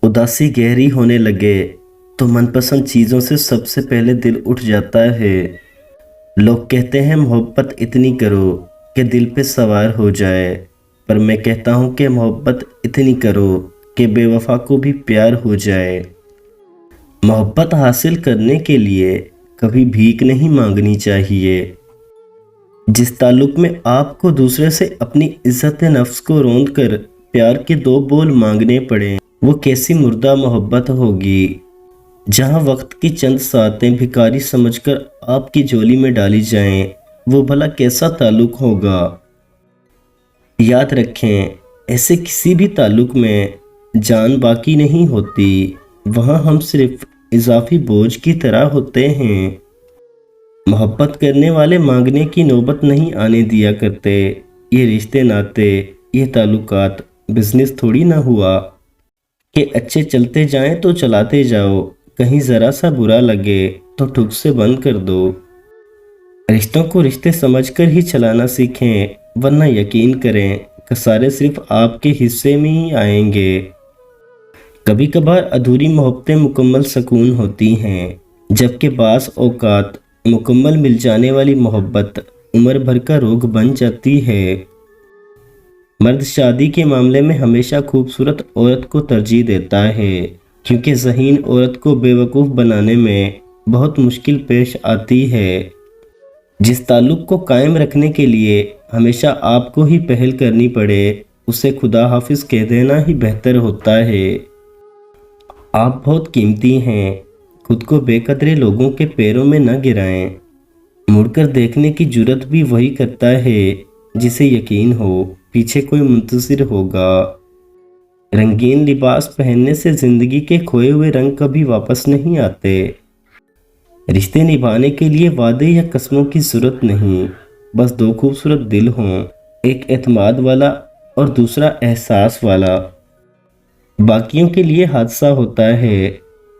اداسی گہری ہونے لگے تو من پسند چیزوں سے سب سے پہلے دل اٹھ جاتا ہے۔ لوگ کہتے ہیں محبت اتنی کرو کہ دل پہ سوار ہو جائے، پر میں کہتا ہوں کہ محبت اتنی کرو کہ بے وفا کو بھی پیار ہو جائے۔ محبت حاصل کرنے کے لیے کبھی بھیک نہیں مانگنی چاہیے۔ جس تعلق میں آپ کو دوسرے سے اپنی عزت نفس کو روند کر پیار کے دو بول مانگنے پڑیں، وہ کیسی مردہ محبت ہوگی۔ جہاں وقت کی چند ساعتیں بھکاری سمجھ کر آپ کی جھولی میں ڈالی جائیں، وہ بھلا کیسا تعلق ہوگا۔ یاد رکھیں، ایسے کسی بھی تعلق میں جان باقی نہیں ہوتی، وہاں ہم صرف اضافی بوجھ کی طرح ہوتے ہیں۔ محبت کرنے والے مانگنے کی نوبت نہیں آنے دیا کرتے۔ یہ رشتے ناتے، یہ تعلقات بزنس تھوڑی نہ ہوا کہ اچھے چلتے جائیں تو چلاتے جاؤ، کہیں ذرا سا برا لگے تو ٹھک سے بند کر دو۔ رشتوں کو رشتے سمجھ کر ہی چلانا سیکھیں، ورنہ یقین کریں خسارے صرف آپ کے حصے میں ہی آئیں گے۔ کبھی کبھار ادھوری محبتیں مکمل سکون ہوتی ہیں، جبکہ بعض اوقات مکمل مل جانے والی محبت عمر بھر کا روگ بن جاتی ہے۔ مرد شادی کے معاملے میں ہمیشہ خوبصورت عورت کو ترجیح دیتا ہے، کیونکہ ذہین عورت کو بے وقوف بنانے میں بہت مشکل پیش آتی ہے۔ جس تعلق کو قائم رکھنے کے لیے ہمیشہ آپ کو ہی پہل کرنی پڑے، اسے خدا حافظ کہہ دینا ہی بہتر ہوتا ہے۔ آپ بہت قیمتی ہیں، خود کو بے قدرے لوگوں کے پیروں میں نہ گرائیں۔ مڑ کر دیکھنے کی جرات بھی وہی کرتا ہے جسے یقین ہو پیچھے کوئی منتظر ہوگا۔ رنگین لباس پہننے سے زندگی کے کھوئے ہوئے رنگ کبھی واپس نہیں آتے۔ رشتے نبھانے کے لیے وعدے یا قسموں کی ضرورت نہیں، بس دو خوبصورت دل ہوں، ایک اعتماد والا اور دوسرا احساس والا۔ باقیوں کے لیے حادثہ ہوتا ہے،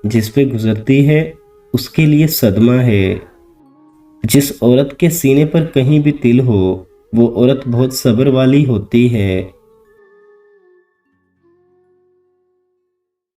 جس پہ گزرتی ہے اس کے لیے صدمہ ہے۔ جس عورت کے سینے پر کہیں بھی تل ہو، وہ عورت بہت صبر والی ہوتی ہے۔